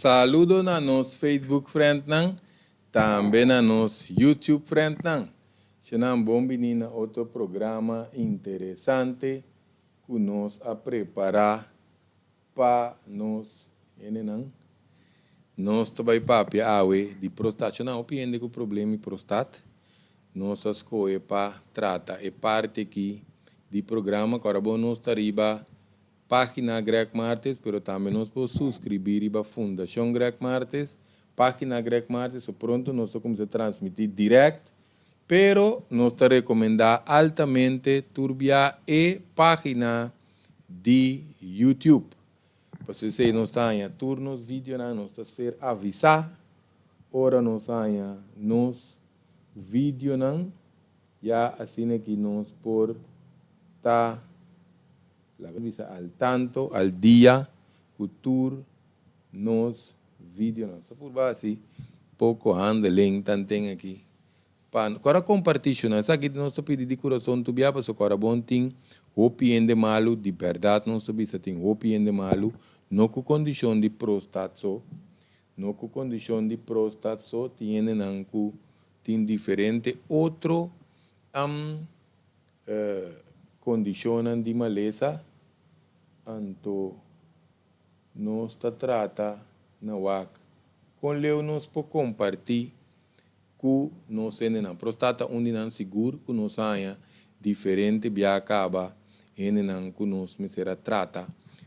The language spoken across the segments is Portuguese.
saludo na nos Facebook friend nang, também na nos YouTube friend nang. Senão bom menina outro programa interessante que nós a preparar para nós, não? Nós também papi awe de prostate, não opinião que o problema é prostate. Nós escolhe para tratar é parte aqui do programa, agora bom nós arriba página Greg Martes, pero também nós podemos subscrever para a Fundação Greg Martes, página Greg Martes, pronto nós começamos a transmitir direto, pero nós te recomendar altamente turbia e página de YouTube. Você se nós tenha turnos vídeo nós está ser avisar, ora nós tenha nos vídeo não, já assim que nós por tá la avisa al tanto, al dia, cultura, nos vídeo não. Só por base, pouco handling, tanto aqui. Agora compartilhar, né? Sabe que nós pedimos de coração, tu biapa, só agora bom tem, opinião de malo, de verdade, nós pedimos tem opinião de malo, não com condição de prostate só, não com condição de prostate só, tem diferente outro condicionam de maleza, então nós trata na WAC. Com leu nós podemos compartilhar que nós temos na prostata onde não seguro que nós tenha diferente via acaba e não que nós me será trata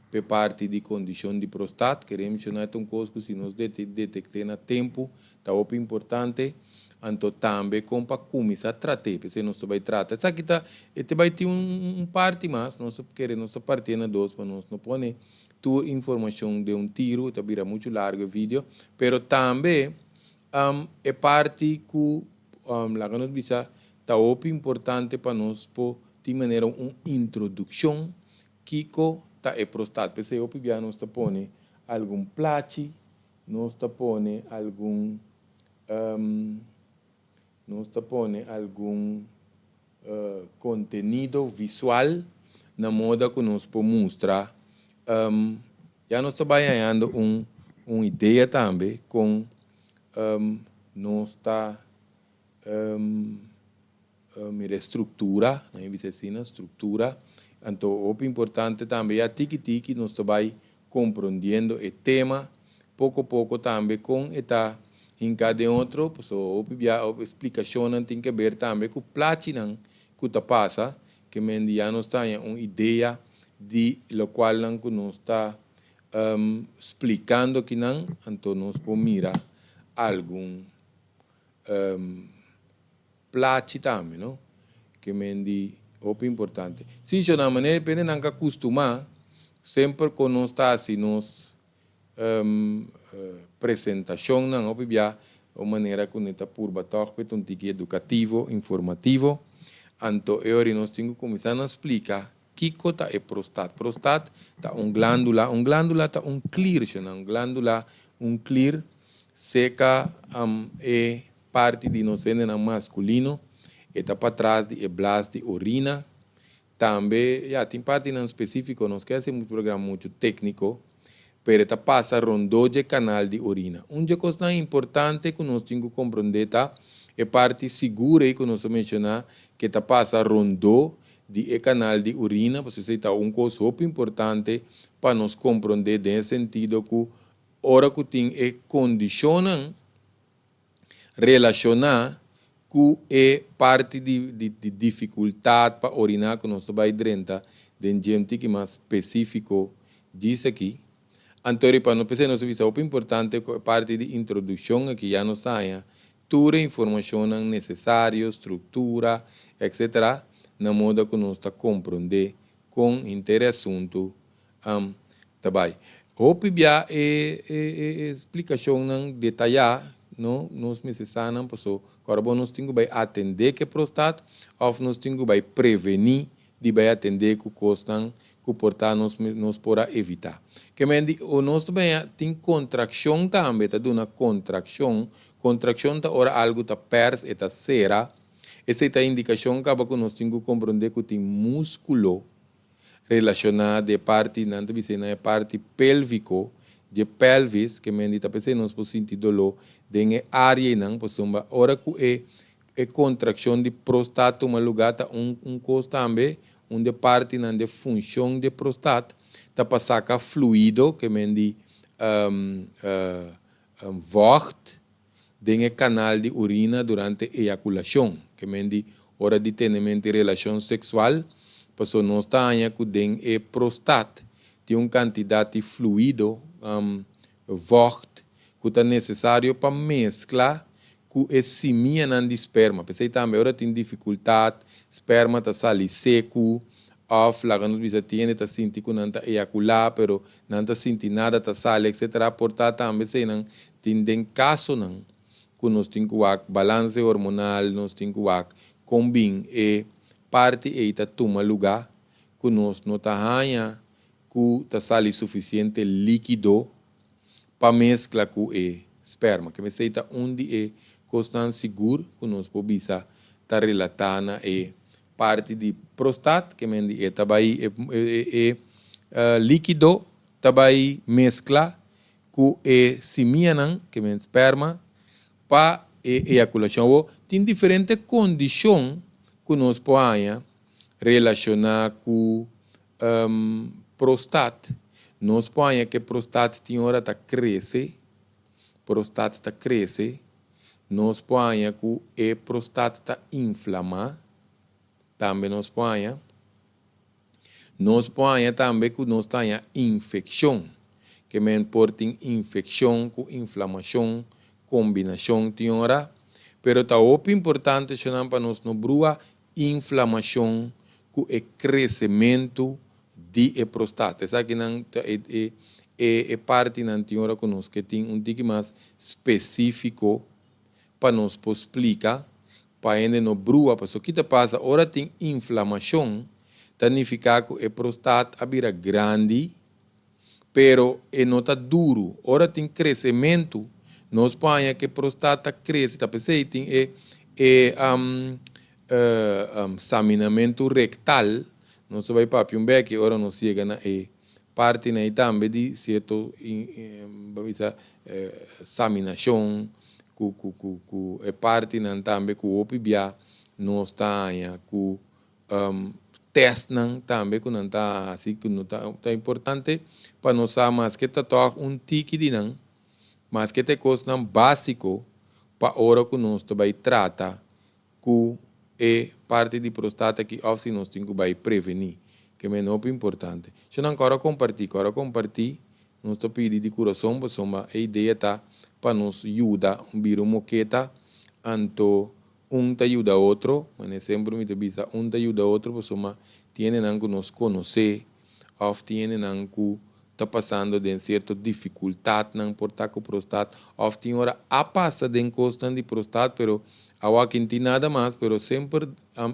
por parte de condição de prostata. Queremos mencionar um coisa que se nós detectar na tempo, está muito importante. Então, também, como para começar a tratar, porque nós vai tratar. Isso aqui vai ter parte mais, nós queremos partir na dois, para nós não pôr tua informação de tiro, está vira muito largo o vídeo, mas também é parte que, lá que nós visa, está muito importante para nós, por de maneira uma introdução, que está é prostata, porque eu já nós está pôr algum plache, nós está pôr algum nós põe algum conteúdo visual na moda que nós podemos mostrar. Já nós trabalhando uma ideia também com nós está estrutura, na né, estrutura. Então, o importante também é que nós vai compreendendo o tema, pouco a pouco também com esta em cada outro, a explicação tem que ver também com o platinum que está passa, que já nós temos uma ideia de lo qual que nós está explicando que não, então nós podemos mirar algum platinum também, não? Que é importante. Se isso na maneira depende não que acostumar, sempre que nós está assim nós apresentação não obvia a maneira que nós por batok com um tique educativo informativo então eu nós temos que começar a explicar que coisa é prostate. Prostate tá glândula tá clear, glândula clear seca é parte de nós na masculino está para trás de blas de urina também já tem parte não específico nós queremos um programa muito técnico pero esta passa rondou de canal de urina. Coisa importante que nós temos que compreender é parte segura que nós mencionar que esta passa rondou de canal de urina, porque isso é uma coisa muito importante para nós compreender nesse sentido que hora que tem condicionam relacionar que é parte de dificuldade para urinar que nós vai dentro de gente que mais específico diz aqui. Então, para nós pensar nós visa muito importante parte de introdução aqui já nós tenha toda a informação necessária, estrutura, etc. na moda que nós está compreender com assunto também. Hope já explicação detalhada, não nós necessitamos porque agora nós temos que atender que prostate ou nós temos que prevenir de vai atender que costam que portar nós para evitar. Que o nós também tem contração também, está dando contração tá ora algo tá perto e tá cera. Essa é a indicação que nós temos que compreender que tem músculo relacionado à parte, não é parte pélvico, de pelvis, que me dita pensei nós por sentir dolor, de área não, por sumba, ora que é contração de próstata, uma lugar tá coisa também, onde parte não de função de próstata, tá para sacar fluido, que me di vocht, de canal de urina durante ejaculação, que me di hora de ter relação sexual, passou nós tá aí que den é próstata, tem uma quantidade de fluido, vocht, que é necessário para mesclar com a semia de esperma. Pensei também, agora tem dificuldade, esperma está sali seco, ou lá nos bisa tiene está sentindo que não está ejacular, pero não está sentindo nada, está sali, etc. Portanto, também sei não, tem caso não, que nós temos que balance hormonal, nós temos que combin e parte e está toma lugar, que nós não está ganha, que está sali suficiente líquido para mesclar com o esperma, que me sei está onde é constante seguro que nós podemos estar relatando é parte de próstata, que me é também líquido, também mescla com a semia, que me esperma, para a ejaculação. Tem diferentes condições que nós podemos relacionar com próstata. Nós podemos que a próstata tem hora está cresce, próstata está cresce, nós podemos que a próstata está inflama, também nós podemos também que nós tenha infecção, que me importa infecção com inflamação, combinação tem hora, pero está muito importante para nós não brua inflamação com o crescimento de próstata. Essa aqui não é parte não tem hora conosco que tem tique mais específico para nos explicar, para ele não brua, para o que passa, ora tem inflamação, significa que a próstata vira grande, pero não está duro, ora tem crescimento, nós põe que a próstata cresce, tá pensei tem examinamento rectal, nós vai para um beque, ora não chega na parte na também de certo examinação ku parte nan também ku opibia nós está ku test nan também ku nan tá assim que não tá importante para nós mais que tá tique de nan mas que te coisa básico para hora que nós vai trata ku parte de próstata que assim nós tem que vai prevenir que é muito importante. Se não agora compartilhar, nós tô pedindo de coração, mas a ideia tá para nos ajudar, vira uma moqueta, anto te ajuda outro, mas sempre me diz, te ajuda outro, porque tiene que nos conhecer, ou tiene que está passando de certa dificuldade não portar com próstata, ou tem hora a passa de encosta de próstata, pero agora que não tem nada mais, pero sempre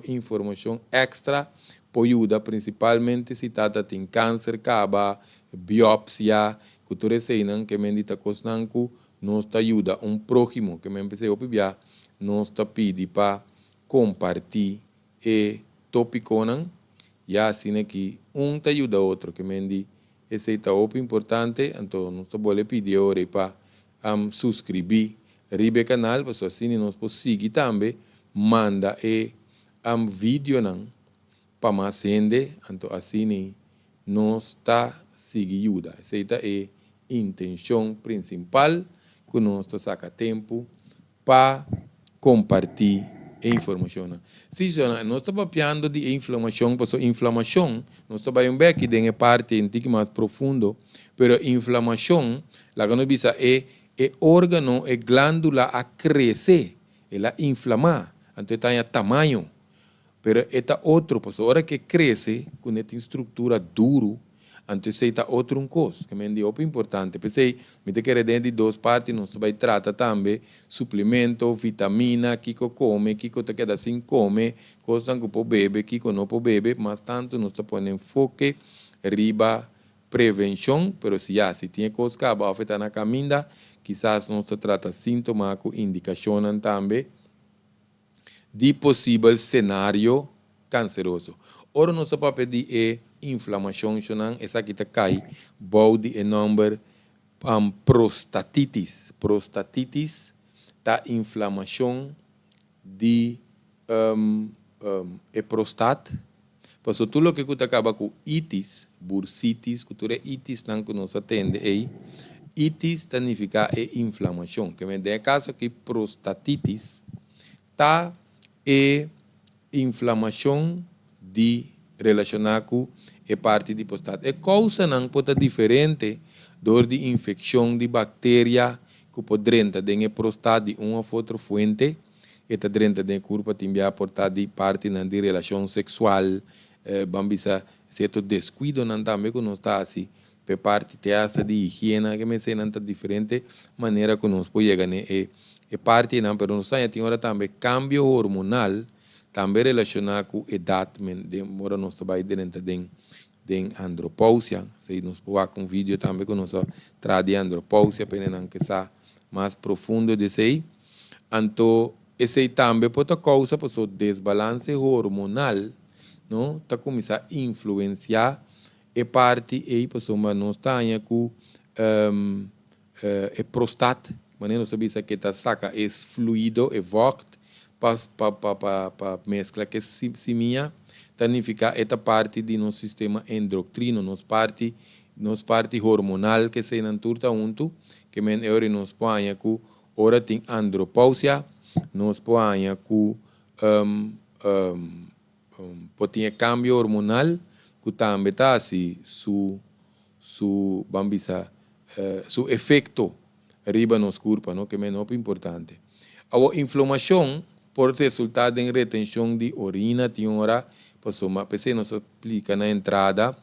informação extra para ajudar, principalmente se tem câncer, caba, biópsia, que tu receiam que me dita cosnan que nos ajuda próximo que me empecé a pibiar, nos pede para compartilhar e tópico e assim que te ajuda outro que me di esse é muito importante, então nós podemos pedir agora para subscrever o canal, para assim nós podemos seguir também, manda vídeo para mais gente, então assim nós está seguindo. Essa é a intenção principal que nós saca tempo para compartilhar a informação. Se nós estamos falando de inflamação, porque inflamação, nós estamos vendo que tem parte mais profundo, mas inflamação, la que nos diz é órgano, é glândula a crescer, ela inflama, então tem tamanho, mas é outro, porque a hora que cresce, quando tem estrutura duro, então isso é outra coisa, que é muito importante. Pensei, me te quero dentro de duas partes, nós vai tratar também suplemento, vitamina, que come, que te queda sem come, coisas que pode beber, que não pode beber, mas tanto nós põe enfoque, riba, prevenção, pero se tem coisas que vão afetar na caminha, quizás nós trata sintomas com indicação também de possível cenário canceroso. Ora, nós vamos pedir inflamação, essa aqui cai, body e number prostatitis. Prostatitis tá inflamação de prostat. Porque tudo que você acaba com itis, bursitis, que tu é itis não que nos atende aí. Itis significa inflamação. Que me dê caso que prostatitis tá inflamação de relacionada com a parte de prostate. É causa não pode diferente dor de infecção de bactéria que pode entrar dentro da prostate de uma ou outra fonte. Eta dentro da corpo também portar de parte de relação sexual, bambisa certo descuido não também que nós está assim, por parte de higiene que me sei não tá diferente maneira que nós pode chegar né parte não, pero nós tem hora também cambio hormonal também relacionado com idade, demora nós vai dentro de andropausia, se nós pôr um vídeo também que nós traz de andropausia, para não que está mais profundo de sei, então esse também pode causar por seu desbalance hormonal, não? Tá começar a influenciar a parte aí por sua nós tá aí com a prostate, maneira nós sabemos que tá saca esse fluido evoct para mescla que simia, significa esta parte de nosso sistema endocrino, nos parte hormonal que se naturta junto, que men ora nos põe com ora tem andropausia, nos põe com pode cambio hormonal que também tá assim su bambisa su efeito riba nos corpo, não que é muito importante. A inflamação pode resultar em retenção de urina, tem hora pessoa nos explica na entrada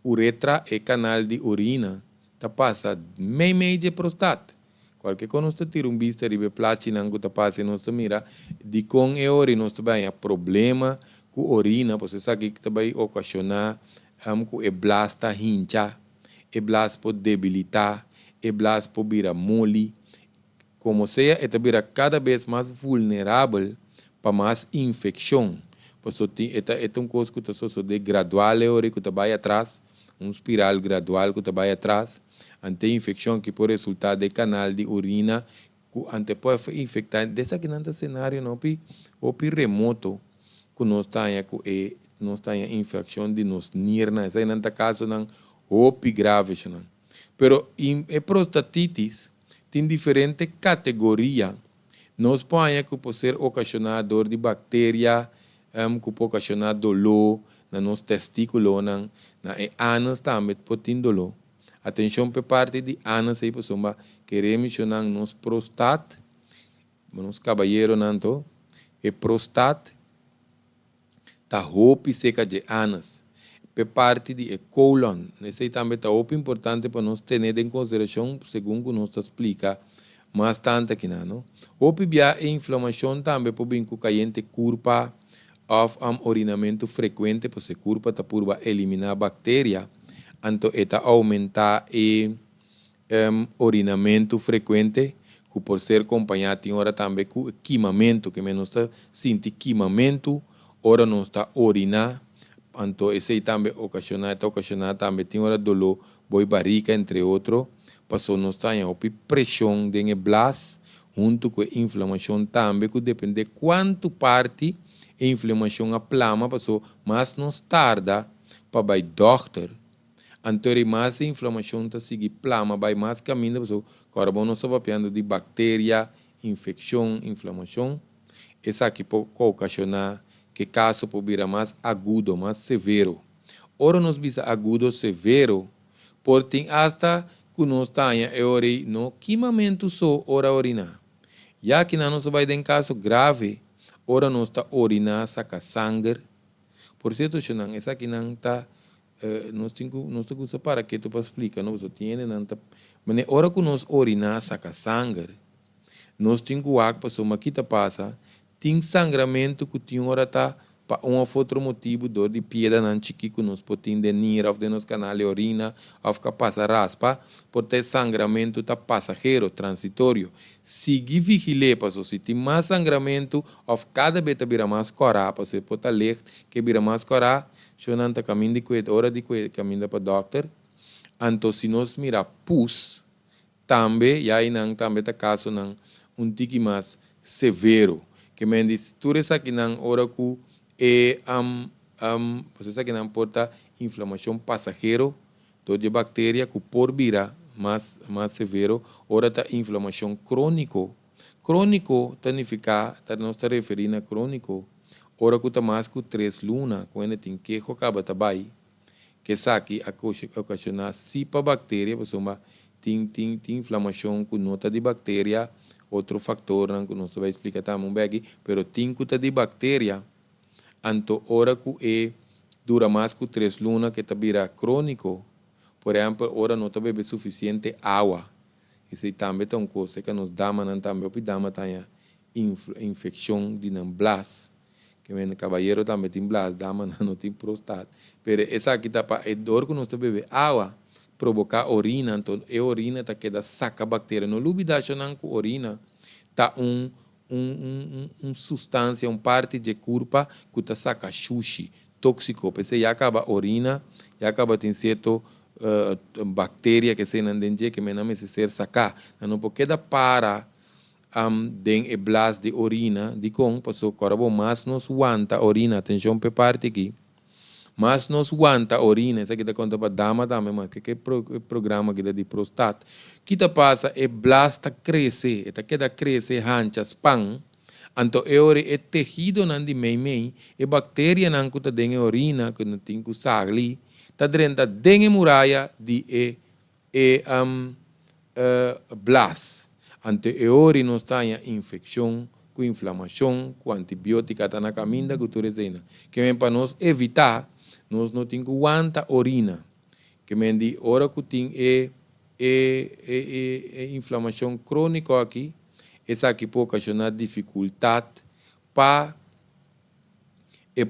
uretra e canal de urina tá passa meio de prostate. Qualquer coisa nós tira vista ribe platina que tá passa nós mira de com e ori nós também problema com urina, você sabe que também ocasionar com e blasta hincha, e blast pode debilitar, e blast pode virar mole, como seja, é também cada vez mais vulnerável para mais infecção. Porque é uma coisa que está de gradual, que vai atrás, espiral gradual que vai atrás, ante infecção que pode resultar de canal de urina, que ante pode infectar, dessa que não cenário não ou remoto, que nós tem infecção de nos nirnas, aí não está caso não ou grave não. Pero a prostatitis tem diferente categoria. Nós põe que pode ser ocasionador de bactéria, que pode ocasionar dolor na nosso testículo, na ânus também pode ter dolor. Atenção para parte de ânus aí, pessoal, queremos mencionar nos prostate, nos caballeros nanto, e prostate tá roupa seca de ânus. Para parte de colon, esse também tá muito importante para nós ter em consideração, segundo nos explica, mas tanto aqui não. Houve a inflamação também por bem com caiente curva of orinamento frequente, por se curva tá por eliminar bactéria, então eta aumentar orinamento frequente, que por ser acompanhado tem hora também com queimamento, que menos está sente queimamento, hora não está orinar, então esse também ocasiona também tem hora dolor, boi barriga entre outros. Passou nós temos pressão de blas, junto com a inflamação também, que depende de quanto parte a inflamação aplama, passou, mas nos tarda para o doctor. Então, mais a inflamação está seguindo plama, vai mais caminho, passou, agora nós estamos falando de bactéria, infecção, inflamação. Essa aqui pode ocasionar que caso pode vir mais agudo, mais severo. Ora nós visa agudo, severo, porque hasta que nós temos no queimamento só ora orinar. Já que não vai ter caso grave, ora nós está orinar, saca sangue. Por certo, essa aqui não está, nós temos que para que tu para explicar, não, você tem, não está, mas ora que nós orinar, saca sangue, nós temos que para soma que tá passa, tem sangramento que tem hora tá para um ou outro motivo, dor de piedra não chiquico, nos potin de nira, ou de nos canal de urina, ou que passa raspa, por ter sangramento tá passageiro, transitório. Siga vigilar, para se tem mais sangramento, ou cada vez tá vira mais corá, para se pode ler que vira mais corá, se não tá caminho de cuidar, hora de cuidar, caminho para o doctor, Então, se nós mira pus, também, e aí não, também tá caso não, tique mais severo. Que me diz, tu essa aqui não, ora que você sabe que não importa inflamação passageiro, toda bactéria que por vira mais severo, ora tá inflamação crônico. Crônico significa, nós está referindo a crônico, ora que tá mais que 3 lunas, quando tem queijo acaba tabai, que sabe ocasiona cipa bactéria, pessoa tem inflamação com nota de bactéria, outro fator que nós vai explicar também bem, pero tem que de bactéria, anto ora que dura mais que 3 lunas que tá vira crônico, por exemplo, ora não tá bebe suficiente água. Isso também é uma coisa que nos dá, mas também tem infecção de blas, que o caballero também tem blas, dama não tem prostate. Mas essa aqui está para a dor que nós bebe água, provocar orina, então a orina está que saca bactéria. Não duvida que a orina está substância, parte de corpo que está saca sushi, tóxico, porque já acaba orina, já acaba tem certo bactéria que se não dentro que me não me ser sacar, não porque da para den e blas de orina, de com passou corabo mas nos aguanta orina, atenção pe parte aqui, mas nos aguanta orina, essa aqui da conta para dama também, mas que programa que dá de prostate, que tá passa e blas tá cresce, eta que da cresce hanchas pan, então é tejido nan de mei e bactéria nan que tá den orina que não tem que sagli tá dentro da muralha de blas. Ante eori nós tem infecção, com inflamação, com antibiótica, tá na caminho que tu resina. Que vem para nós evitar, nós não temos que aguentar orina. Que vem de hora que tem inflamação crônica aqui, essa aqui pode ocasionar dificuldade para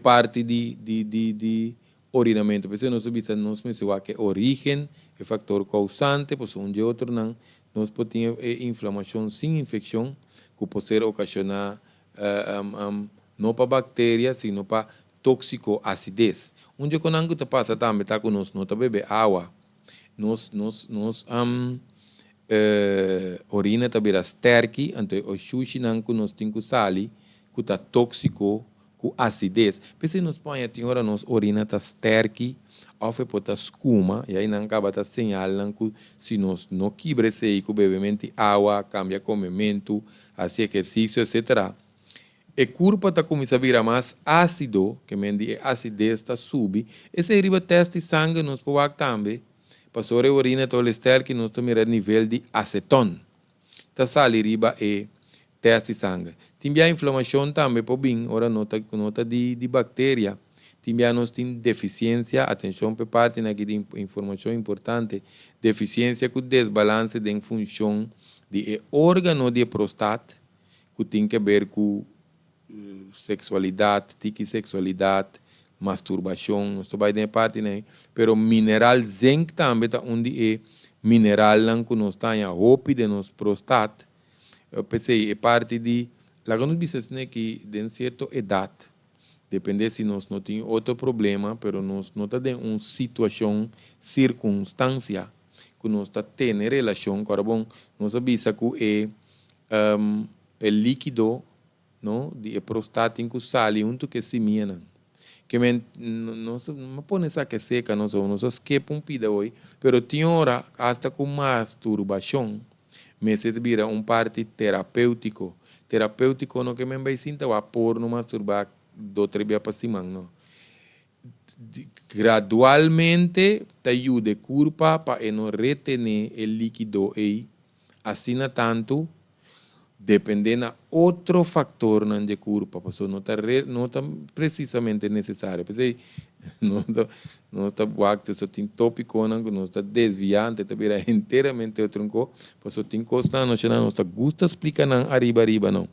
parte de orinamento. Por isso nós sabemos que origem é fator causante, por um de outro não. Nós podemos ter inflamação sem infecção, que pode ser ocasionar não para bactérias, sino para tóxico acidez. Onde quando a gente passa também está conosco, não está bebe água, nós orina está bem sterque, então o sushi não que nós temos que salir, que está tóxico, com acidez. Porque nós põe tem hora nós orina está sterque, ou pode escuma, e aí não acaba tá señalan que se nós não quebre se que bebimento água, cambia comimento, assim exercício, etc. E corpo está começa a virar mais ácido, que mendi a acidez está sube, esse riba teste sangue nós pode também, passou a urina todo o que nós tomamos nível de acetona. Tá sali riba e teste sangue. Tem a inflamação também por bem, ora nota de bactéria. Nós temos deficiência, atenção para parte aqui de informação importante, deficiência com desbalance de função de órgão de prostate, que tem que ver com sexualidade, sexualidade, masturbação, não só vai de parte, né? Pero mineral zinc também está onde é mineral que nós tem a roupa de nosso prostate. Eu pensei, é parte de, lá que nós dizemos que de certa idade, depende se nós não temos outro problema, mas nós não temos uma situação, circunstância, que nós temos relação, agora bom, nós sabemos que é líquido, não, de prostático sale junto que se mina. Que não pode ser que seca, nós esquepa pida hoje, mas tem hora, hasta com masturbação, mas se vira parte terapêutico. Terapêutico não que me vai sentir a pôr no masturbar, do trebia para cima, não. Gradualmente, te ajuda a curva para não retener o líquido aí, assim tanto, dependendo de outro fator na de curva, porque não está precisamente necessário. Porque não está guacto, só tem tópico, não está desviante, está vira inteiramente outro coisa, porque tem coisa não está gusta explicar arriba não.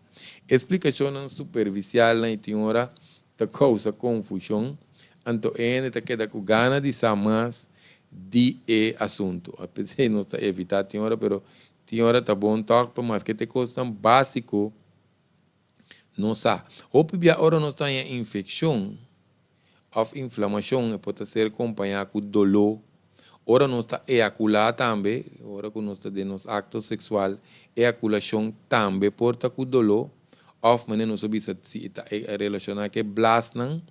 Explicação superficial na tem hora te causa confusão, então ele te queda com ganas de saber mais de assunto. A pessoa não está evitando tem hora, pero tem hora tá bom toque, mas que te coisa básico não sabe. Ou a hora não tem infecção ou inflamação pode ser acompanhada com dolor Ora nós está ejacular também, ora que nós está de nos acto sexual, ejaculação também porta com dolor, of maneira nós sabemos se está relacionado que blasnan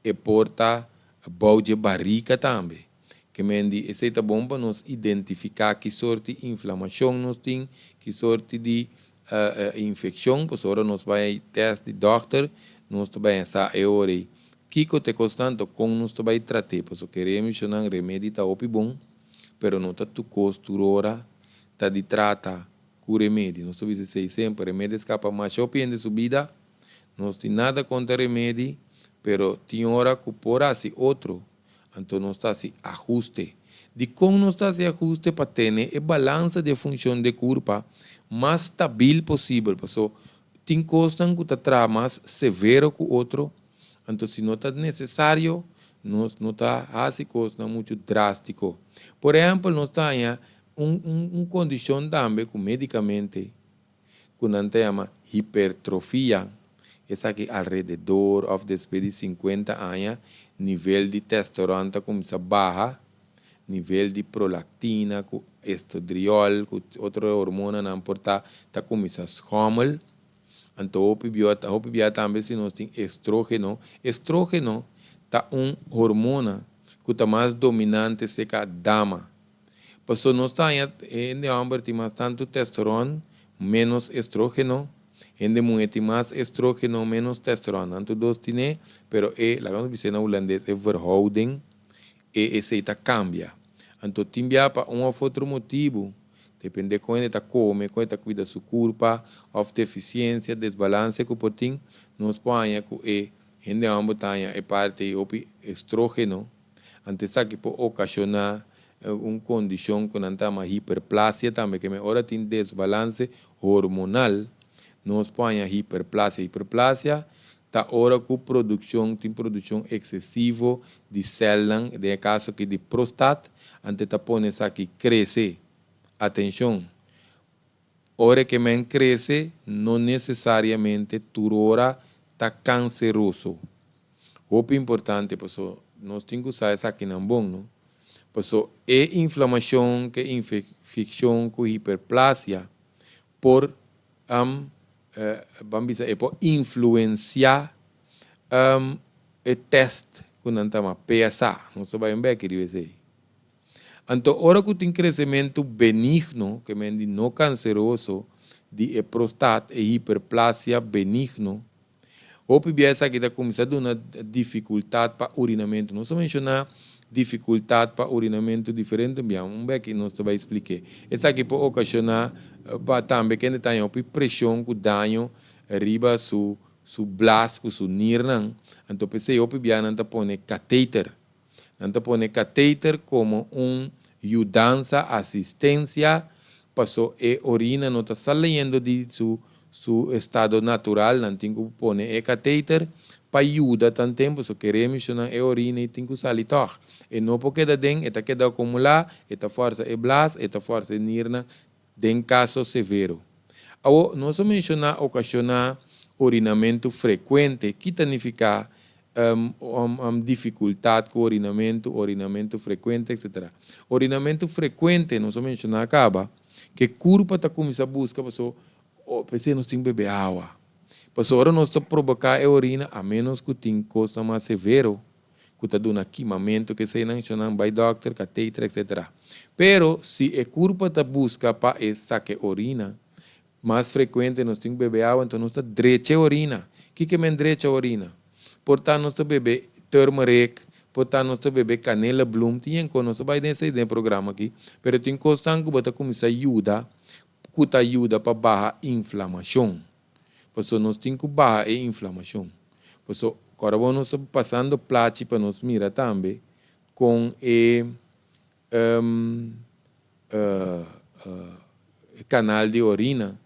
e porta bau de barriga também. Que mendi, esse é bom para nós identificar que sorte de inflamação nós tem, que sorte de infecção, por ora nós vai teste de doctor, nós também está ore. Kiko te constante com nós também tratar, porque queremos um remédio tá opi bom, pero não tá tu costurora, tá de trata com remédio. Nós sabemos dizer sempre, remédio escapa mais shopping de subida, nós tem nada contra remédio, pero tem hora que por assim outro. Então, nós está se ajuste. De como nós está se ajuste para ter a balança de função de corpo mais estável possível. Porque tem coisas que está mais severo que o outro. Então, se não está necessário, nós não está fazendo coisas muito drásticas. Por exemplo, nós temos uma condição também com medicamento, que nós chama hipertrofia. Essa aqui, alrededor de 50 anos, nível de testosterona começa a baixar, nível de prolactina, com estradiol, com outra hormona não importa, começa a escomel. Então, o opibiota também, se nós temos estrógeno, estrógeno é hormona que está mais dominante se que a dama. Por isso, nós temos em homem tem mais tanto testosterona, menos estrógeno. En de mulher tem mais estrógeno, menos testosterona. Então, dois tem, pero la vamos dizer na holandês, é verhouding, e esse cambia. Então, tem para um ou outro motivo, depende de como ele come, como ele cuida da sua corpo, ou deficiência, desbalance que pode ter, nós podemos que em de ambos é parte de estrógeno, antes que pode ocasionar uma condição que nós chamamos hiperplasia também, que agora tem desbalance hormonal. Nós põe hiperplasia. Hiperplasia está hora com tem produção excessiva de células, de caso que de próstata, antes está põe essa que cresce. Atenção, hora que men cresce, não necessariamente turora está canceroso. O importante, pessoal, nós temos que usar essa aqui não bom, não? Pessoal, é inflamação, que infecção com hiperplasia por vamos dizer, pode influenciar o teste que nós chamamos PSA. Não se vai ver que dizer. Então, hora que tem crescimento benigno, que é não canceroso, de próstata e hiperplasia benigno, o PBS aqui está começando uma dificuldade para urinamento. Não só mencionar dificuldade para urinamento diferente, vamos ver que nós vai explicar. Essa aqui pode ocasionar também que tem uma pressão com dano arriba su blas, com su nirnan. Então, pensei, o PBS não põe catéter. Não põe catéter como ajudança, assistência, passou e orina não está saindo de su estado natural, não tem que pôr catéter para ajudar tanto tempo, se queremos não é orina e tem que sair toch. E não porque da den, eta queda acumular, eta força é blas, eta força é nirna, den caso severo. Agora, nós mencionar ocasionar urinamento frequente, que significa dificuldade com urinamento frequente, etc. Urinamento frequente, nós mencionar acaba, que curva está começando a buscar, pessoal, pensei nós temos que beber água. Pessoal, agora nós estamos provocar a urina, a menos que tenha coisa mais severo, que está dando equipamento que se não vai doctor, catéter, etc. Pero, se a curva está busca para essa que urina, mais frequente nós temos que beber água, então nós estamos direito a urina. O que é direito a urina? Portanto, nós estamos beber turmeric, portanto, nós estamos beber canela bloom, tem que nós vai nesse programa aqui, pero tem coisa que você começa a ajudar, que ajuda para baixar inflamação. Por isso, nós temos que baixar a inflamação. Por isso, agora nós estamos passando plate para nós mirar também com o canal de urina,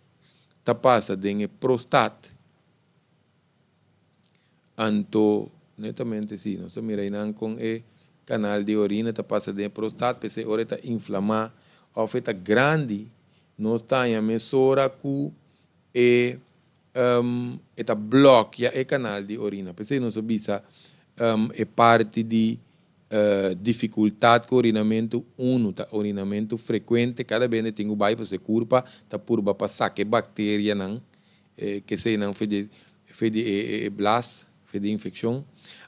está passando em próstata. Então, netamente, sim, nós estamos mirando com o canal de urina, está passando em próstata, porque agora está inflamado, ou está grande, nós estamos a mesura que bloqueia o canal de urina. Porque nós sabemos é parte de dificuldade com urinamento tá urinamento frequente, cada vez tem o bairro para se curva, tá purba para saque bactéria não, que se não fede blast, fede infecção.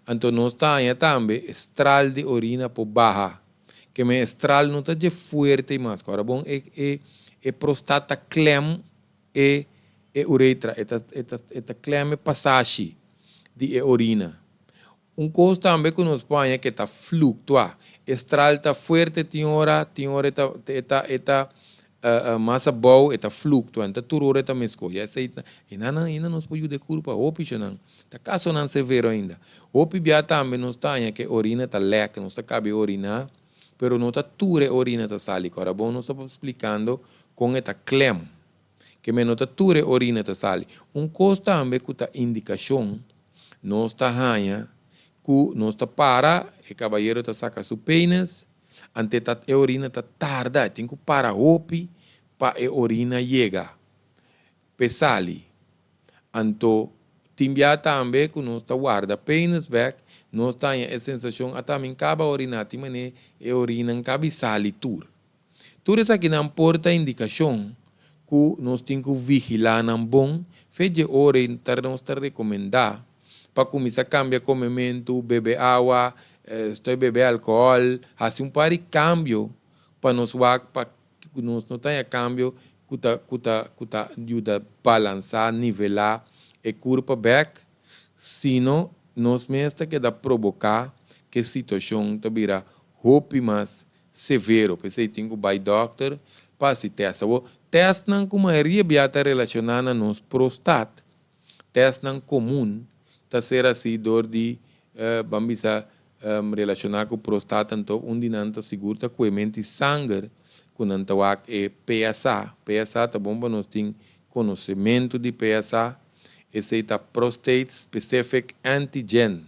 Então nós temos também estral de urina por baixo, que me estral não está de forte mais, agora bom prostata clem e uretra, esta clem passagem de urina. Coisa também que nos põe que está fluctua. Estral está forte, tem hora está massa boa, está fluctua. Então, tudo hora está mesco. E ainda nos pode de culpa, opi não. Tá caso não severo ainda. Opi bia também nos tem que urina está leque, não está cabe orinar, pero não está ture urina está sali. Agora bom, nós estamos explicando com esta clem, que me nota ture urina está sali. Coisa também que está indicação, nós está ganha que nós está para, o caballeiro está saca seu pênis, ante a urina está tarda, tem que parar opi para a urina chega. Pesali. Então, timbia também que nós está guarda pênis back, nós tem a sensação até me acaba urinar, tem mané a urina cabe sali tur. Tudo isso aqui não importa indicação que nós temos que vigilar não bom, fez hora nós está recomendar para começar a cambiar comimento, beber água, estou beber álcool, fazer par de cambio para nós não tenha cambio que ajuda a balançar, nivelar e curva back, senão nós mesmos que dá provocar que a situação está vira roupa mais severo, porque tem que ir doctor para se testar. Teste não como a maioria está relacionada nos prostat, teste não comum está ser assim dor de bambisa relacionar com prostata então onde não está seguro com a mente sangue quando não está é PSA tá bom para nós tem conhecimento de PSA esse é prostate specific antigen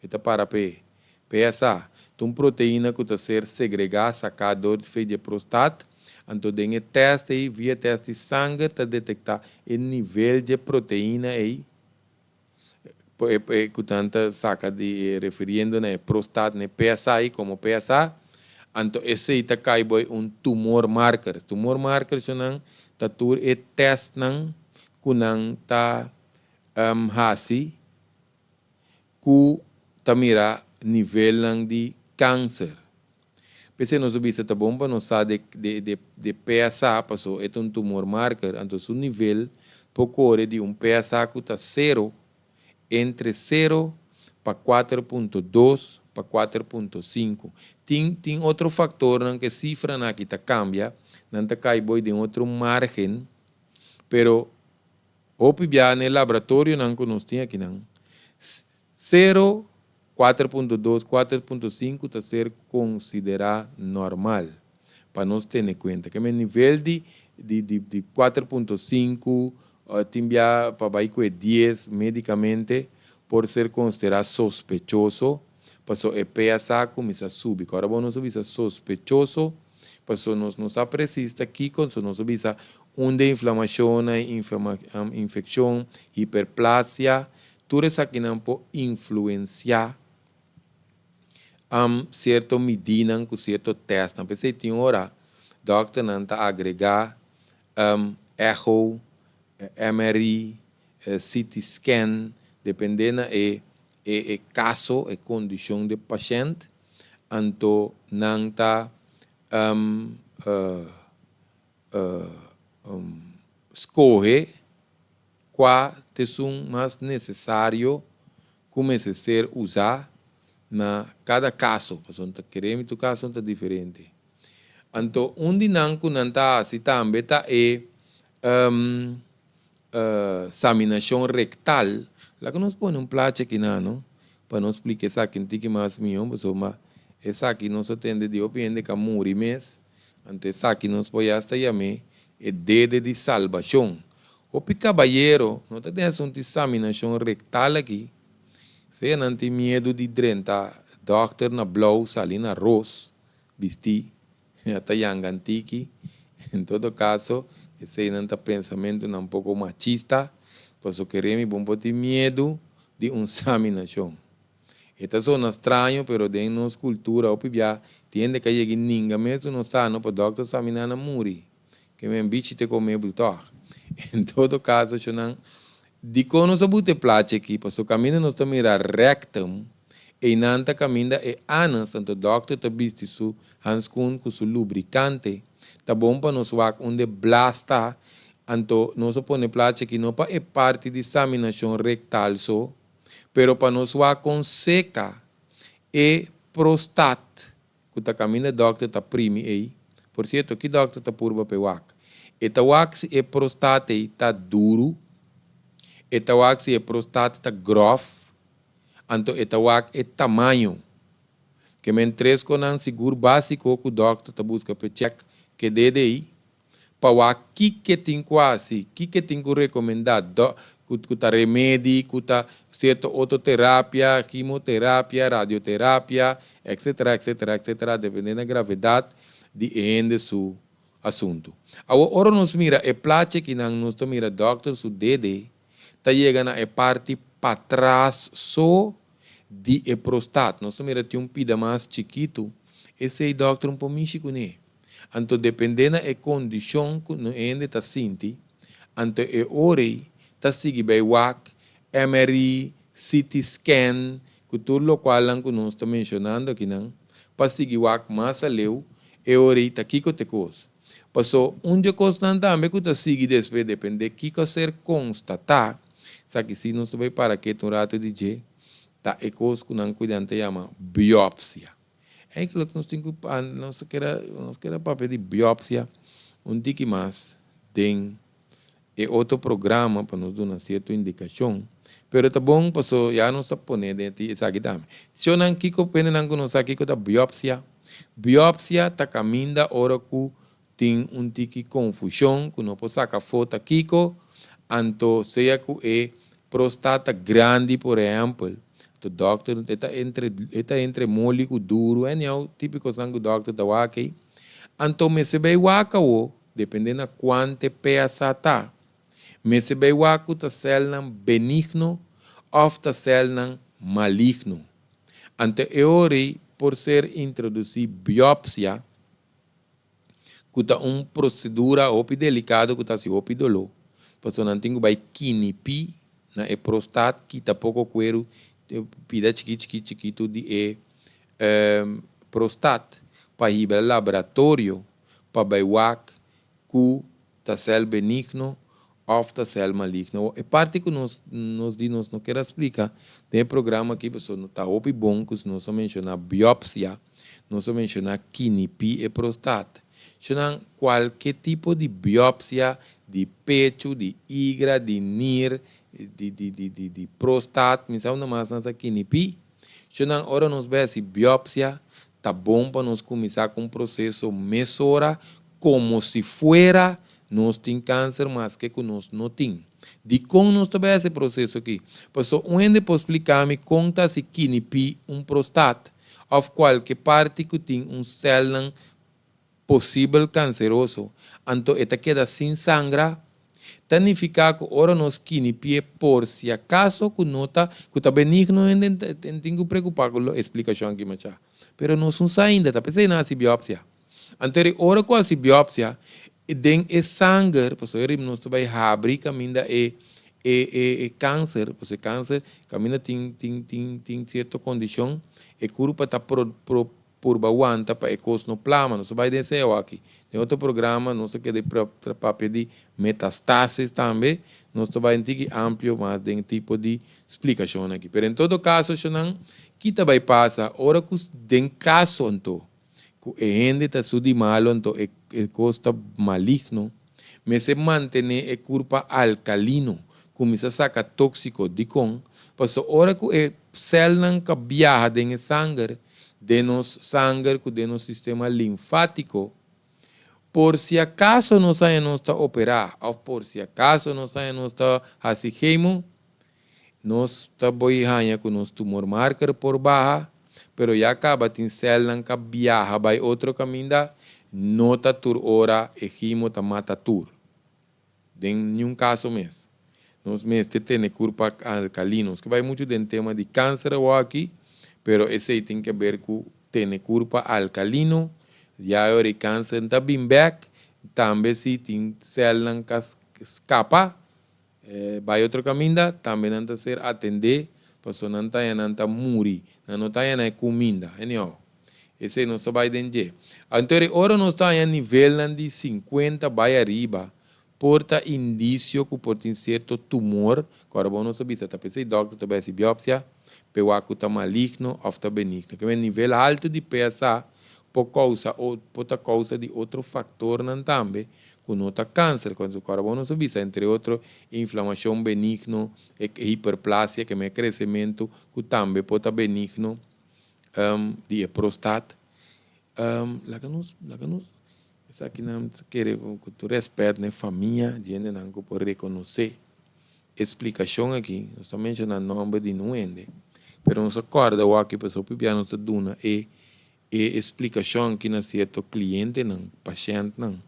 está para PSA então proteína que está ser segregada sacada de prostate então tem teste aí via teste de sangue está detectar o nível de proteína aí portanto, saca de referindo né prostate né PSA aí como PSA, então esse está cai tumor marker não tá tur e test não kunang tá hasi ku tamira nível não de câncer. Pensei nós vista tá bom para nós sabe de PSA passou é tumor marker, então o nível procura de PSA que tá 0 entre 0 para 4.2 para 4.5. Tem outro fator que a cifra aqui cambia, não está cai de outro margem, pero opibia no laboratório não que nós temos aqui não. 0, 4.2, 4.5 está ser considerado normal, para nós ter em conta que o nível de 4.5 timbia para ir com 10 medicamente por ser considerado sospechoso, passou o PSA começa a subir. Agora vamos subir sospechoso, passou nos precisa aqui quando nós subir onde inflamação, infecção, hiperplasia, tudo isso aqui não pode influenciar certa medida com certo teste. Não precisa ter hora, doctor não está agregar echo, MRI, CT scan, dependendo do caso e condição do paciente, então não está escolhe qual é o mais necessário começa a ser usado na cada caso, porque queremos o caso está diferente. Então, onde não está assim também está examinação rectal, lá que nós põe placa aqui não, para nós explicar isso aqui que mais milhão, mas essa aqui nós atende de opinião que morre mês, antes essa aqui nós põe hasta chamar é dedo de salvação. O caballeiro não tem essa examinação rectal aqui, se não tem medo de drenta, doctor na blow, salir na arroz, vestir, até yangantique, em todo caso, esse não está pensamento um pouco machista, por isso queremos ter medo de uma examinação. Esta zona estranho, pero de nossa cultura, opibia, tiende que chegue ninguém mesmo não sabe, para o doctor examinar na muri, que me bicho te comer brutal. Em todo caso, eu não, de quando nós abute plate aqui, para o caminho nós estamos mira rectum, e nanta caminho é anos, então o doctor está visto su hanskun com su lubricante, tá bom para nós ver onde blasta, então nós põe plate aqui não para é parte de examinação rectal só, pero para nós ver com seca e prostate, que tá caminho doctor tá primi aí, por certo que doctor tá purba pe wak, e tá wak se é prostate tá duro, e tá wak se é prostate tá grof. Então, etawak é tamanho. Que me entrez com um seguro básico que o doctor está buscando para check que DDI. Para o que tem quase, que tem que recomendar, que tá remédio, que tá certa autoterapia, quimioterapia, radioterapia, etc, dependendo da gravidade de seu assunto. Agora nós mira, é plate que nós mira doctor, su DD, está chegando a parte para trás só de prostate. Nós também temos pida mais chiquito, esse é doctor um pouco né? Então, dependendo da condição que nós ainda está sentindo, então é hora está seguindo bem WAC, MRI, CT scan, que tudo o qual nós estamos mencionando aqui, para seguir WAC mais aleu, é hora está aqui que te coisa. Passou dia constante também que está seguindo depois, depende de que ser constatar. Sabe que se não souber para que um rato de dia, tá é coisa que não cuidante chama biópsia. É aquilo que nós temos que nós quer papel de biópsia, tique mais tem outro programa para nos dar uma certa indicação. Pero tá bom, passou já não se põe dentro isso aqui também. Se eu não kiko pene não conhece aqui da biópsia tá caminho da hora que tem tique confusão, que não pode sacar foto aqui. Então, seja que é prostata grande, por exemplo, o doctor está entre mólico duro, é o típico sangue doctor da aqui. Então, me se bem waka dependendo de quanto peça está. Me se bem waka tá célula benigno ou tá célula maligno. Então, é hora por ser introduzir biópsia, que tá procedura ou delicada que tá se ou dolor. Porque não tem que kinipi na prostate que tá pouco cuero pida chiquito de prostate para ir ao laboratório para ver que tá célula benigno ou tá célula maligno. É parte que nós não quer explicar. Tem programa aqui pessoal não tá opi bom que nós só mencionar biópsia, nós só mencionar kinipi e prostate. Senão, qualquer tipo de biópsia de pecho, de hígado, de NIR, de prostate, me sabe mais nessa kinipi. Senão, agora nós vemos se biópsia tá bom para nós começar com um processo mesora, como se fuera nós tem câncer, mas que nós não tem. De como nós temos esse processo aqui? Pessoal, onde pode explicar-me conta se kinipi prostate, ou qualquer parte que tem célula possível canceroso, então esta queda sem sangue, significa que ora nos kinipi por se acaso que nota que está benigno, não tem que preocupar com a explicação aqui, mas pero não são ainda, está pensando na biópsia. Então, ora com a biópsia, den sangue, porque ele não vai abrir caminho é câncer, porque câncer caminho tem certa condição, e curva está por bawanta para ecos no plama, não se vai descer aqui. Tem outro programa, não sei que de papel de metastásis também, não se vai ter amplo, mas tem tipo de explicação aqui. Mas em todo caso, que vai passar, ora que tem caso então, que ainda está sude malo, então é costa maligno, mas se mantém a curva alcalino, começa a sacar tóxico de com, porque ora que é célula que viaja em sangue, de nosso sangue, de nosso sistema linfático, por se acaso não sai não está operar, ou por se acaso não sai não está assim, nós está boiando com nosso tumor marker por baixo, pero já acaba tem célula que viaja vai outro caminho, não está tur hora e himo está mata tur. Em nenhum caso mesmo. Nós mesmo temos curva alcalinos, que vai muito dentro tema de câncer ou aqui, pero esse tem que ver com ter curva alcalino, já o câncer está bem back, também se tem célula que escapa, vai outro caminho, também não está ser atender, pessoa não está morrer, não está comida, esse não se vai entender. Então, agora nós estamos em nível de 50 vai arriba, porta indício que pode ter certo tumor, agora não sabe se está pensando, doctor, talvez se biópsia, pero que está maligno ou está benigno. Que é um nível alto de PSA, por causa de outro fator também, que não está câncer, quando o carbono não sabe, entre outros, inflamação benigno, hiperplasia, que é crescimento, que também pode estar benigno, de prostate. Lá que nós, isso aqui não quer que tu respeite, né, família, gente não pode reconhecer. Explicação aqui, nós estamos mencionando nome de nuende, pero não se acorda o que a pessoa pipiano se duna e explicação que na certo cliente não, paciente não.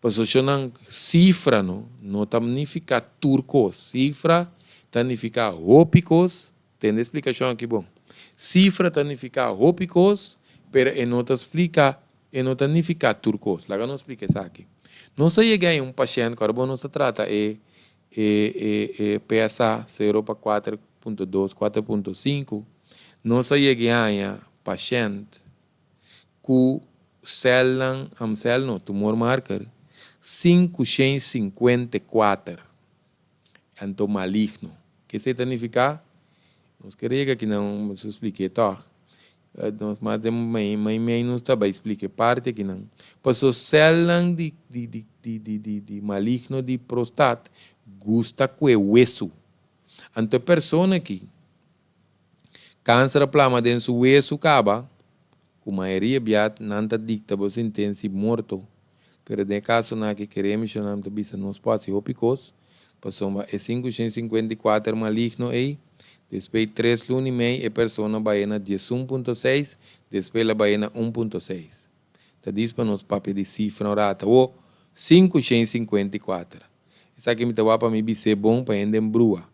Pessoa não cifra não significa turcos, cifra significa rópicos, tem explicação aqui bom. Cifra significa rópicos, pero não explica, não significa turcos. Lá não explica isso aqui. Não se chega a paciente, quando não se trata PSA 0 para 4.2, 4.5, não se chega a paciente com célula, tumor marker, 554, então maligno. O que significa? Nós queremos que não se explique, tá? Mas não está bem explicar parte que não. Passou célula de maligno de prostate, gusta com o hueso. Então, a pessoa que câncer plama dentro do hueso acaba, com a maioria biat não está dicta por sentença morto. Pero de caso na que queremos chamar de bisa nos pode ópicos, passou é 554 maligno aí, depois 3 lunes e meio a pessoa vai na 11.6, depois ela vai na 1.6. Está diz para nos papel de cifra rata ou 554. Isso aqui me dá para mim ser bom para ainda em brua.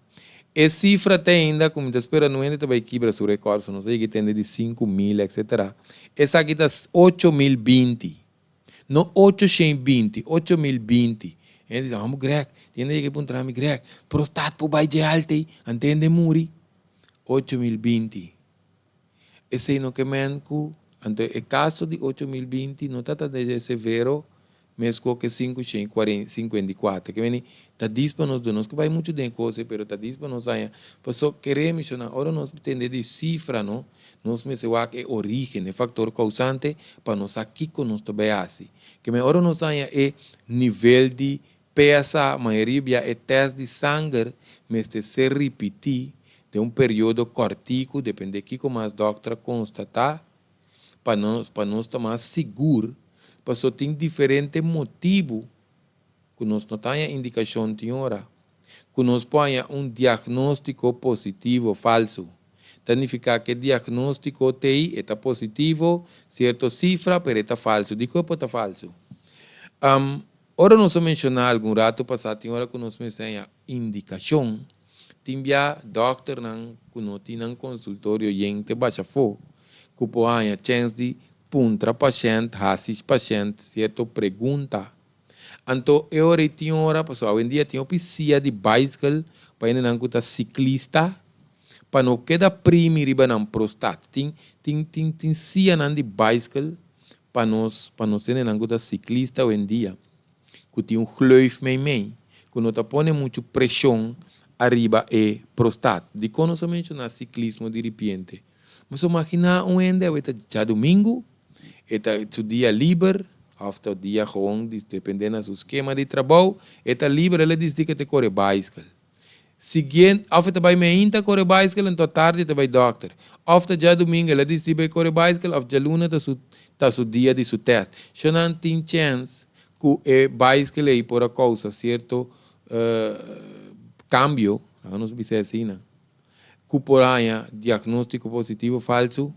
E cifra tem ainda, como te espera, não ainda vai quebrar seu recurso, não sei que tem de 5.000, etc. Essa aqui está 8.020. Não 820, 8.020. Ele diz, vamos grec, tem que apontar me grec. Prostate por baixo de alta, entende muri? 8.020. Esse não que menco, então o caso de 8.020 não está de severo, mesmo que 554. Que vem, está disponível de nós, que vai muito de coisa, mas está disponível aí. Pessoal, queremos, agora nós temos de cifra, não? Nós mesmo é origem, é fator causante, para nós aqui com nós também assim. Que agora nós temos é nível de PSA, a maioria é teste de sangue, mas se repetir de período cortico, depende de que como a doutora constatar, para nós estar mais seguro. Porque tem diferentes motivos que nós não temos indicação de hora, que nós ponhamos diagnóstico positivo ou falso. Significa que o diagnóstico TI está positivo, certa cifra, mas está falso. De que está falso? Ora nós mencionar algum rato passado, tem hora que nós mencionamos indicação. Tem doctor que não tem consultório gente baixa fogo, que pode ter chance de puntra paciente, racis paciente, certo pergunta. Então, eu tinha hora, pessoal, em dia tinha oficina de bicycle, para ainda não estar ciclista, para não quedar primeiro na prostate. Tem cia de bicycle, para nós ainda não estar ciclista hoje em dia, que tem gleuf meio, que não está pondo muito pressão arriba e prostate. De quando nós mencionamos ciclismo de repente. Mas imagina um dia, já domingo, é o dia livre, after o dia gewoon, dependendo do esquema de trabalho, é livre, ele diz que te corre bicycle. Seguinte, after vai meinta corre bicycle, então tarde te vai doctor. After já domingo, ele diz que vai corre bicycle, after já luna tá o dia de seu teste. Já não tem chance que é bicycle aí por a causa certo cambio, não sei se é assim, né? Que por aí diagnóstico positivo falso.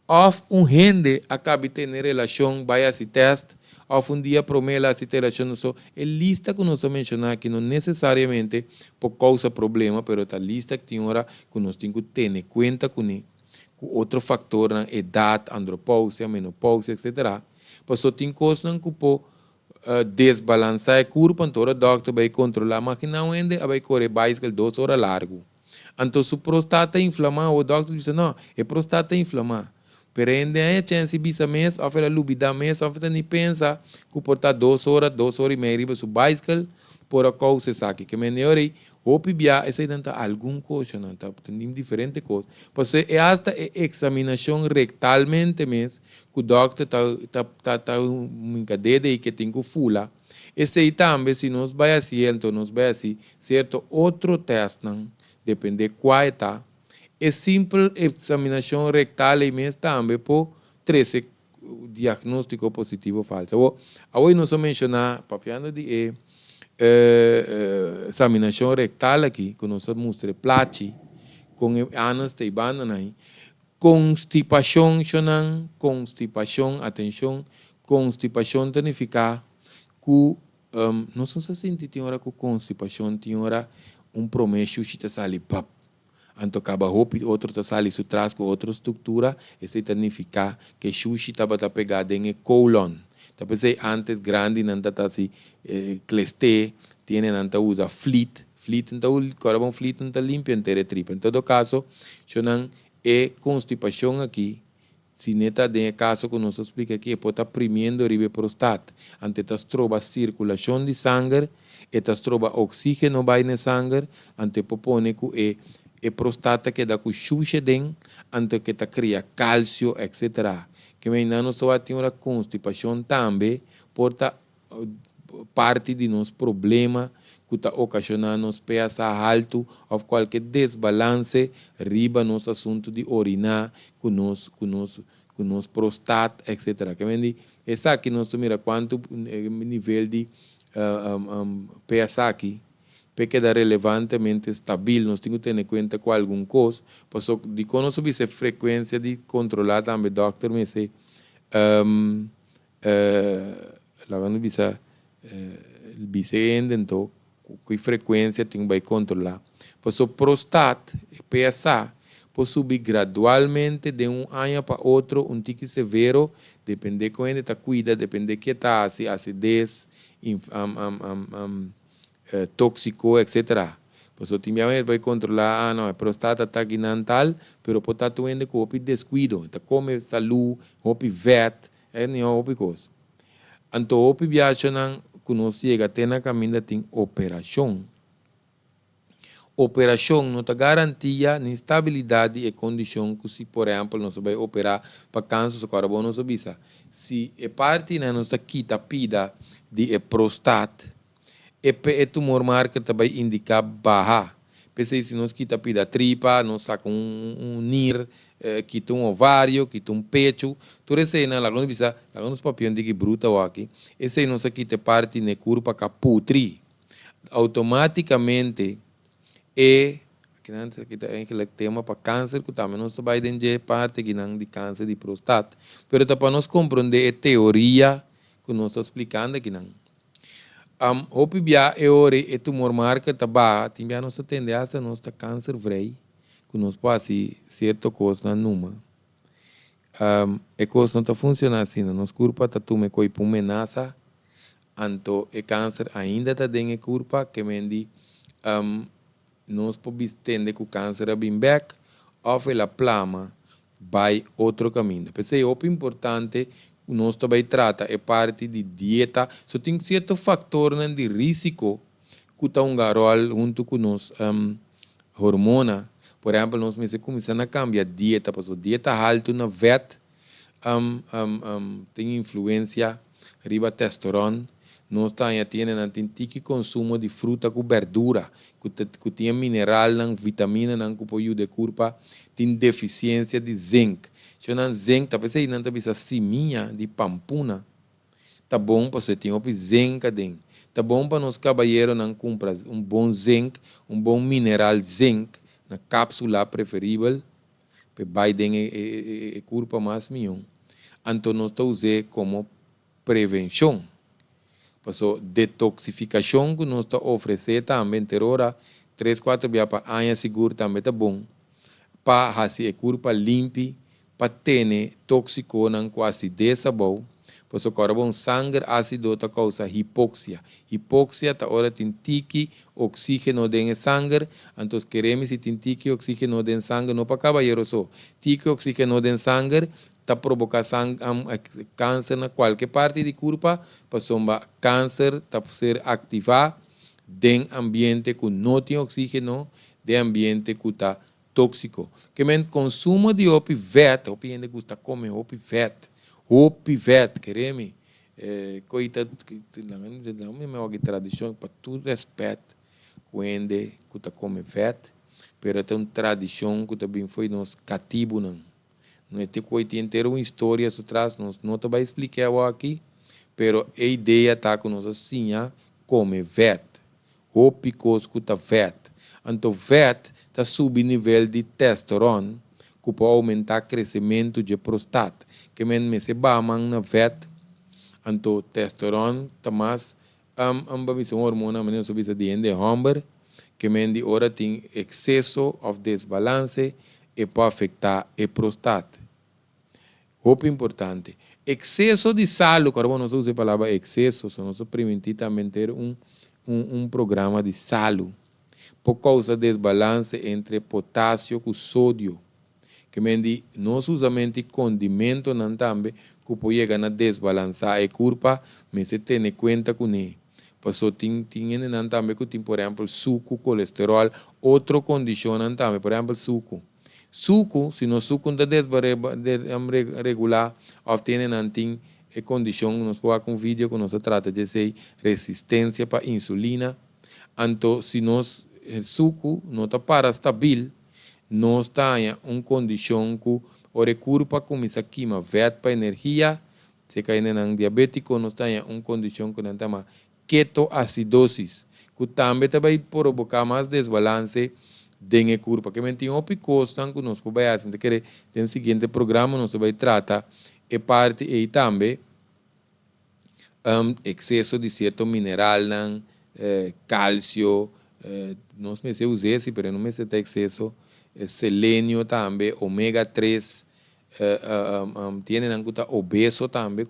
Of gente acaba tendo relação, vai a esse teste, ou dia promela a situação, é lista que nós mencionar que não necessariamente por causa problema, mas a lista que tem hora que nós temos que ter em conta com outro fator, na idade, andropausia, menopausia, etc. Pois só tem coisas que pode desbalançar a curva, então o doctor vai controlar, mas não ainda vai correr bicycle 2 horas largo. Então, se a próstata inflamada, o doctor diz, não, é próstata inflamada. Pero ainda é chance de mês, ou ela lubida mês, ou ela nem pensa que pode estar 2 horas e meia, riba, bicycle, por a causa saque. Que melhor é, ou pibia, essa é alguma coisa, não tá? Tem diferente coisa. Pois é esta examinação rectalmente mesmo, que o doctor tá uma cadeira e que tem que fula. Esse aí também, se nós vai assim, então nós vai assim, certo? Outro teste, não? Depende qual está. É simples examinação rectal e mesmo também por 13 diagnóstico positivo ou falso. Agora nós vamos mencionar, papiando de examinação rectal aqui, que nós mostramos plati, com anas de banana aí. Constipação, atenção, constipação significa que não se sente tem hora que constipação tem hora promessa que está ali pap. Então, acaba outro está ali se traz com outra estrutura, isso significa que o sushi estava pegado em colon. Talvez antes grande não está assim, cleste, tiene não está usa fleet, então o coração fleet não está limpo inteira tripa. Em todo caso, se não é constipação aqui, se neta tem caso que nós explica aqui, pode estar primiendo ribe prostate, ante está troba circulação de sangue, está troba oxígeno vai no sangue, ante propone que é prostata que dá com xuxa den, ante que está cria cálcio, etc. Que ainda não só tem uma constipação também, porta parte de nosso problema que está ocasionando nos pés alto ou qualquer desbalance riba nos assunto de orinar com nos prostate, etc. Que vem essa aqui nós mira quanto nível de pés aqui porque é relevantemente estável, nós temos que ter em conta com alguma coisa, pois de quando subir a frequência de controlar também, doctor, me diz, lá vamos dizer, então, que frequência tem que controlar. Pois o prostate, PSA, pode subir gradualmente de ano para outro, tique severo, depende de como ele está cuida, depende de que está, acidez, tóxico, etc. Pues o timbiamente vai controlar, não, a próstata está aqui tal, pero pode estar tuendo com o descuido, está come saúde, o vet, não o coisa. Então o viaja não, quando nós chega até na caminho tem operação. Operação não está garantia nem estabilidade e condição que se, por exemplo, nós vai operar para câncer do carbono, nós visa. Se é parte na nossa quita pida de prostate, é tumor marca também indica barra. Pensei se nós quita pida tripa, nós saca NIR, quita ovário, quita pecho, tudo isso aí na lagoa bisa, lagoa papião de que bruta ou aqui, esse aí nós quita parte na curva caputri, automaticamente aqui tem aquele tema para câncer que também nós vai entender parte que não de câncer de prostate, pero para nós compreender a teoria que nós estamos explicando aqui não. Hopi bia ore e tumor marca taba timbia nós atende essa nossa câncer vrei que nós passa certo coisa numa e coisa não está funcionando assim nosso corpo está tume coi pumenasa anto e câncer ainda está dentro corpo que mendi nós podemos entender que o câncer é bem back ou a plama vai outro caminho. Pensei o importante nós também trata é parte de dieta, só tem certo fator de risco que está rol junto com nos hormona. Por exemplo, nós começamos a cambiar dieta, porque a dieta alta na vet tem influência riba testosterona. Nós também temos que consumo de fruta com verdura, que tem mineral, vitamina, que pode ajudar o corpo, tem deficiência de zinc. Se não zinc, talvez aí não tem seminha de pampuna, tá bom para você ter zinc dentro. Tá bom para nós cabalheiros não comprar bom zinc, bom mineral zinc na cápsula preferível, para vai dentro o corpo mais melhor. Então nós usamos como prevenção. Passou detoxificação que nós está oferecendo também terora 3-4 dias para anha seguro também tá bom. Para fazer curva limpe, para ter tóxico não com acidez bom. Passou carbono sangue ácido tá causa hipóxia. Hipóxia tá hora tem tique oxígeno dentro sangue, então queremos se tem tique oxígeno dentro sangue não para caballero só. Tique oxígeno dentro sangue tá provoca câncer na qualquer parte de corpo, passou câncer tá ser ativar dentro ambiente que não tem oxígeno, de ambiente que tá tóxico. Que men consumo de opi vet, opi ainda gusta comer opi vet, queremos coita não me uma tradição para tu respeito quando que tá come vet, pero tem uma tradição que também foi nos cativo não. Não é que coita inteiro uma história atrás, não te vai explicar aqui, pero a ideia tá com nós assim, come vet, opi cosco tá vet, então vet tá sub nível de testosterona que pode aumentar o crescimento de próstata. Que me se baman na vet, então testosterona tá mais um hormona menino sobre essa de homem, que de hora tem excesso ou desbalance e pode afetar a próstata. Muito importante. Excesso de sal, quando nós usamos a palavra excesso, nós permitimos também ter um programa de sal. Por causa do desbalance entre potássio e sódio. Que nós usamos condimento também, que pode chegar a desbalançar a curva, mas se tem em conta com ele. Passou tem também que tem, por exemplo, suco, colesterol, outra condição também, por exemplo, suco. Suco, se não suco não regular, ou tem a condição, nós podemos com um vídeo que nós trata de ser resistência para insulina. Então, se nós o suco não está para estável, não está em uma condição que o recurso começa a queimar vet para energia, se cai em diabético, não está em uma condição que não chama ketoacidose, que também vai provocar mais desbalance dentro do corpo. Que tem um picos que nós podemos fazer, tem o seguinte programa, nós vai tratar e parte e também excesso de certo mineral, cálcio, não me sei usar esse, mas não me sei ter excesso, selênio também, ômega 3, tem obeso também,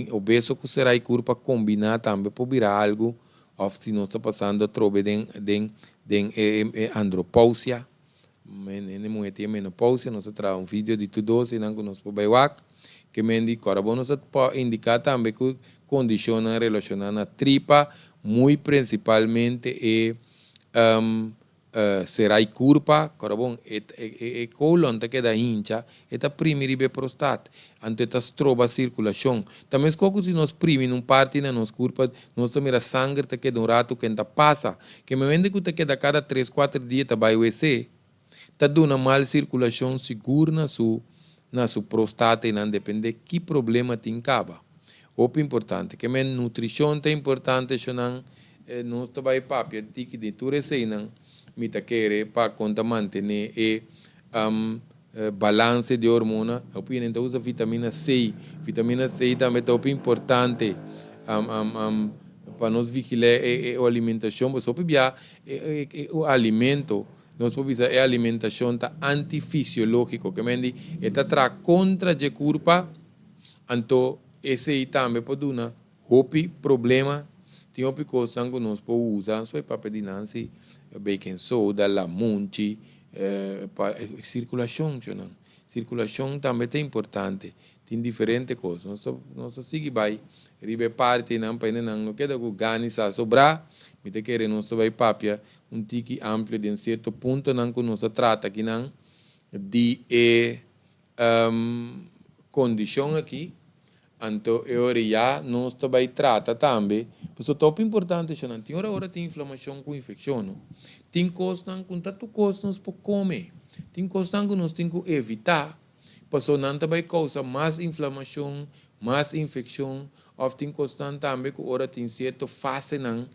obeso que será curva combinar também para virar algo, ou se não está passando a trobe de andropausia, na mulher tem menopausia, nós traz um vídeo de tudo isso, não nós podemos que me indica, agora nós pode indicar também que condições relacionadas à tripa, muito principalmente será a curva, o colon que da hincha, está primeiro prostate, então está trova a circulação. Também se nós prime num parte na nossa curva, nós também sangue que de um rato que passa, que me vende que queda cada 3-4 dias vai o EC, está dando mal circulação segura na sua prostate e não depende de que problema tem caba. O importante, que a nutrição é importante, nós vai papia de tudo isso não me querer para conta manter balance de hormona. Eu então usa vitamina C. Vitamina C também é importante para nós vigilar a alimentação. Mas o alimento nós podemos dizer a alimentação tá antifisiológico, que está contra a curva, então esse também pode dar problema. Tem coisa que nós podemos usar, só para pedir baking soda, la munchi, circulação. Circulação também é importante. Tem diferentes coisas. Nós seguimos vai, ribe parte, não queda que ganhe a sobrar, me te querer nós vai papia um tique amplo de um certo ponto, não que nós trata aqui não de condição aqui. Então, eu já nós também trata também, porque o top importante é que tem hora tem inflamação com infecção, tem coisas com tanto coisas nós podemos comer, tem coisas que nós temos que evitar, porque não também causa mais inflamação, mais infecção, ou tem coisas também que hora tem certa fase não,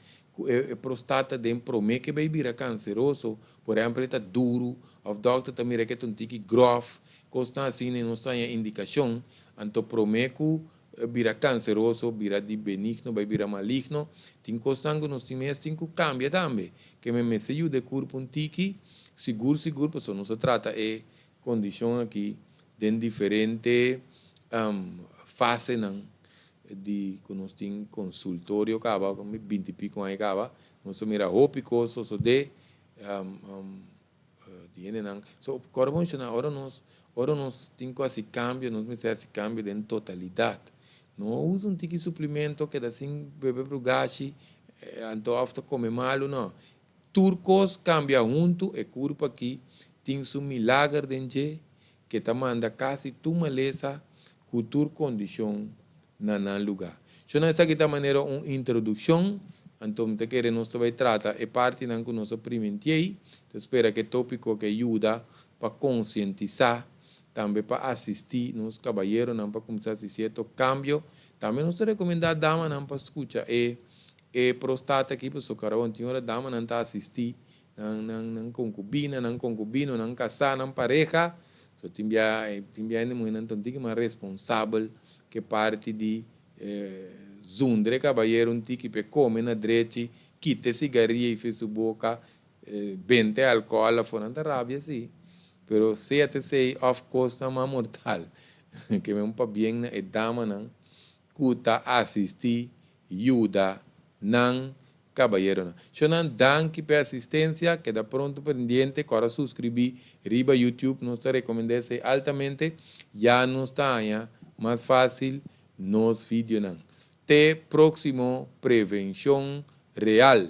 a próstata tem promete que vai virar canceroso, por exemplo, está duro, o doutor também quer um tique grosso, coisas assim não está em indicação, então promete vira canceroso, vira de benigno, vai vira maligno. Tem costango nos times, tem que cambia também. Que me ajuda a corpo um tiki, seguro, porque não se trata de condição aqui de diferente fase de que nós temos consultório, acaba, com 20 e pico aí, acaba, nós mira hópico, só de so, agora nós temos esse cambio, nós temos esse cambio de totalidade. Não usa um tipo de suplemento que assim, bebê para o gashi, então after comer malo, não. Turcos cambia junto, e curva aqui, tem um milagre dentro, que está manda quase tu maleza, cultura condição, na lugar. Então, essa aqui é maneira uma introdução, então, te querem nós vai tratar, é parte da nossa primeira, espera que tópico que ajuda para conscientizar, também para assistir nos caballeros, para começar a assistir o cambio. Também nós recomendamos a dama para escutar e prostata aqui, para o carão, tinha a dama não está assistir, não concubina, não concubino, não casar, não pareja, so timbia ainda muito então tem uma responsável que parte de zundre caballeiro um tique pe come na direita, quita cigarrilha e fez boca, bente álcool, fora da rabia sim. Pero se até sei of course é mortal, que me pa bem na dama não, cuta assistir, ajuda não caballeiro não. Chonan dan que pe assistência, que da pronto pendiente, para subscrever riba YouTube, nos te recomendase altamente, já nos está mais fácil nos vídeos não. Te próximo prevenção real.